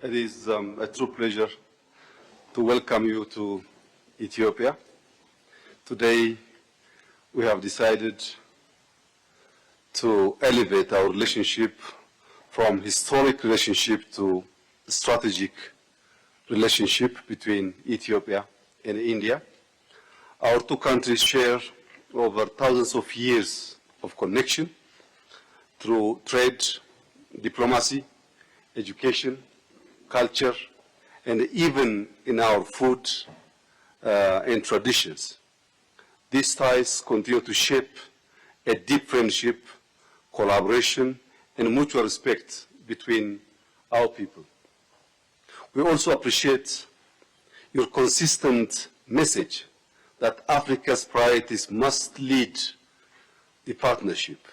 It is a true pleasure to welcome you to Ethiopia. Today, we have decided to elevate our relationship from historic relationship to strategic relationship between Ethiopia and India. Our two countries share over thousands of years of connection through trade, diplomacy, education, culture, and even in our food and traditions. These ties continue to shape a deep friendship, collaboration, and mutual respect between our people. We also appreciate your consistent message that Africa's priorities must lead the partnership.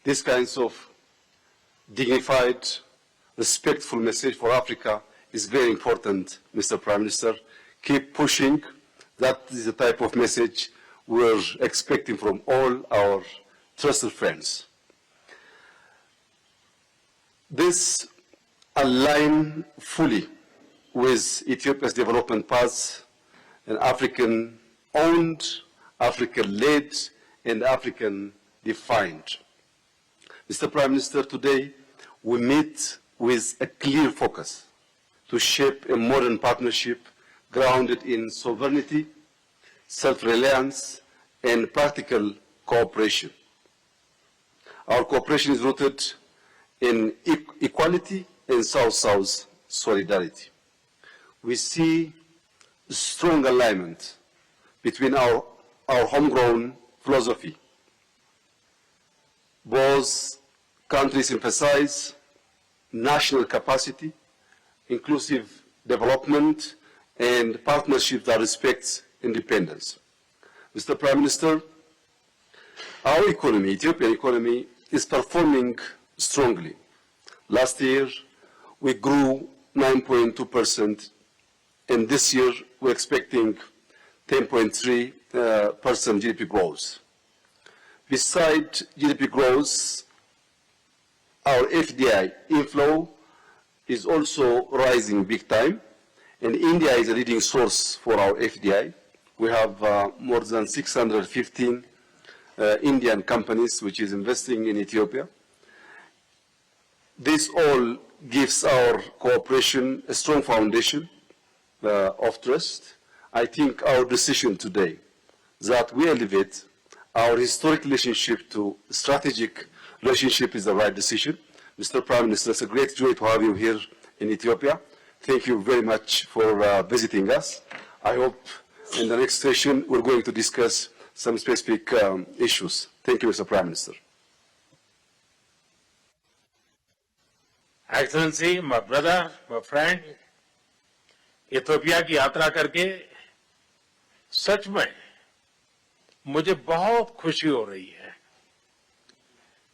These kinds of dignified, respectful message for Africa is very important, Mr. Prime Minister. Keep pushing. That is the type of message we're expecting from all our trusted friends. This aligns fully with Ethiopia's development path, and African-owned, African-led, and African-defined. Mr. Prime Minister, today we meet with a clear focus to shape a modern partnership grounded in sovereignty, self-reliance, and practical cooperation. Our cooperation is rooted in equality and South-South solidarity. We see strong alignment between our homegrown philosophy. Both countries emphasize national capacity, inclusive development, and partnership that respects independence. Mr. Prime Minister, our economy, Ethiopian economy, is performing strongly. Last year, we grew 9.2%, and this year we're expecting 10.3% GDP growth. Besides GDP growth, our FDI inflow is also rising big time, and India is a leading source for our FDI. We have more than 615 Indian companies which is investing in Ethiopia. This all gives our cooperation a strong foundation of trust. I think our decision today that we elevate our historic relationship to strategic relationship is the right decision. Mr. Prime Minister, it's a great joy to have you here in Ethiopia. Thank you very much for visiting us. I hope in the next session we're going to discuss some specific issues. Thank you, Mr. Prime Minister. Excellency, my brother, my friend, Ethiopia की यात्रा करके सच में मुझे बहुत खुशी हो रही है।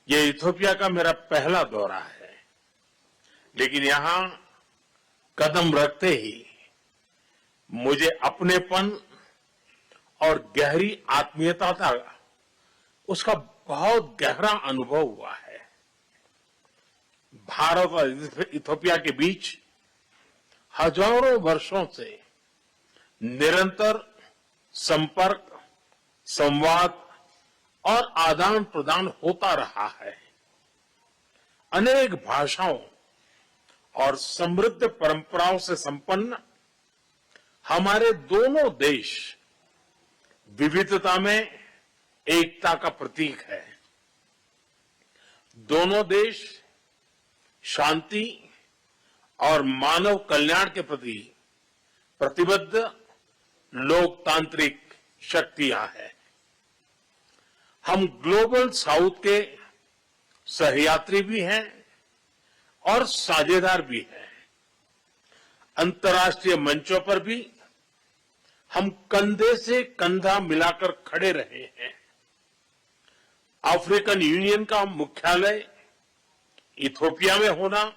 ये इथियोपिया का मेरा पहला दौरा है, लेकिन यहाँ कदम रखते ही मुझे अपनेपन और गहरी आत्मीयता का उसका बहुत गहरा अनुभव हुआ है। भारत और इथियोपिया के बीच हजारों वर्षों से निरंतर संपर्क, संवाद और आदान प्रदान होता रहा है। अनेक भाषाओं और समृद्ध परंपराओं से संपन्न हमारे दोनों देश विविधता में एकता का प्रतीक है। दोनों देश शांति और मानव कल्याण के प्रति प्रतिबद्ध लोकतांत्रिक शक्तियां हैं। हम ग्लोबल साउथ के सहयात्री भी हैं और साझेदार भी हैं। अंतर्राष्ट्रीय मंचों पर भी हम कंधे से कंधा मिलाकर खड़े रहे हैं। अफ्रीकन यूनियन का मुख्यालय इथियोपिया में होना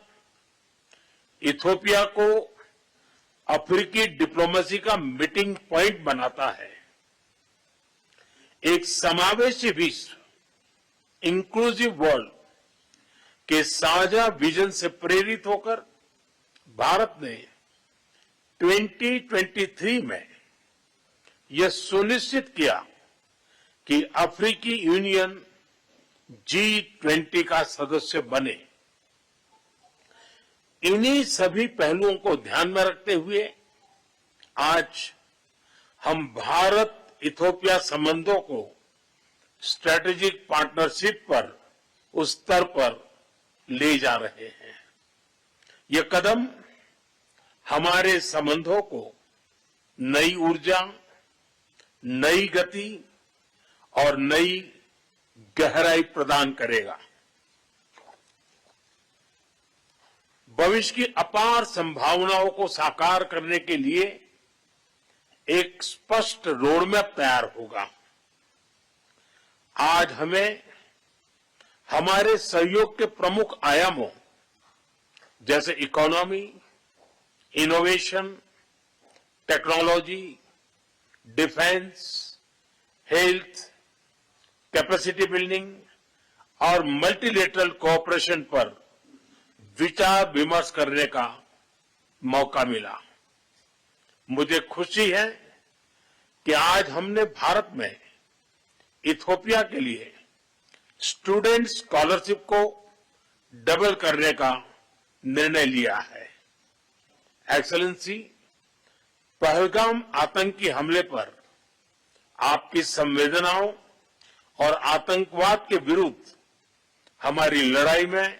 इथियोपिया को अफ्रीकी डिप्लोमेसी का मीटिंग पॉइंट बनाता है। एक समावेशी विश्व, इंक्लूसिव वर्ल्ड के साझा विजन से प्रेरित होकर भारत ने 2023 में यह सुनिश्चित किया कि अफ्रीकी यूनियन G20 का सदस्य बने। इन्हीं सभी पहलुओं को ध्यान में रखते हुए आज हम भारत इथियोपिया संबंधों को स्ट्रेटेजिक पार्टनरशिप पर उस स्तर पर ले जा रहे हैं। यह कदम हमारे संबंधों को नई ऊर्जा, नई गति और नई गहराई प्रदान करेगा। भविष्य की अपार संभावनाओं को साकार करने के लिए एक स्पष्ट रोडमैप तैयार होगा। आज हमें हमारे सहयोग के प्रमुख आयामों जैसे economy, innovation, technology, defence, health, capacity building और मल्टीलेटरल कोऑपरेशन पर विचार विमर्श करने का मौका मिला। मुझे खुशी है कि आज हमने भारत में इथियोपिया के लिए स्टूडेंट स्कॉलरशिप को डबल करने का निर्णय लिया है। एक्सेलेंसी, पहलगाम आतंकी हमले पर आपकी संवेदनाओं और आतंकवाद के विरुद्ध हमारी लड़ाई में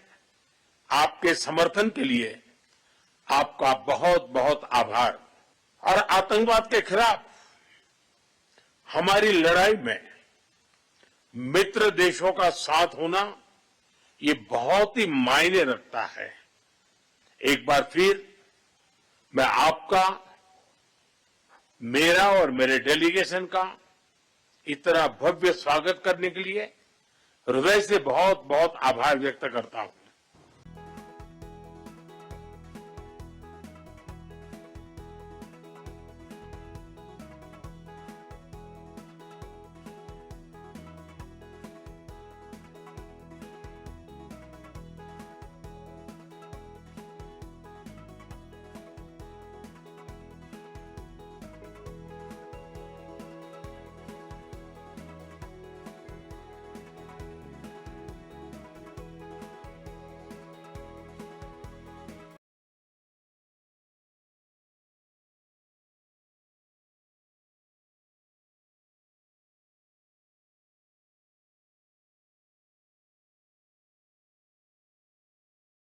आपके समर्थन के लिए आपका बहुत बहुत आभार। और आतंकवाद के खिलाफ हमारी लड़ाई में मित्र देशों का साथ होना ये बहुत ही मायने रखता है। एक बार फिर मैं आपका, मेरा और मेरे डेलीगेशन का इतना भव्य स्वागत करने के लिए हृदय से बहुत बहुत आभार व्यक्त करता हूं।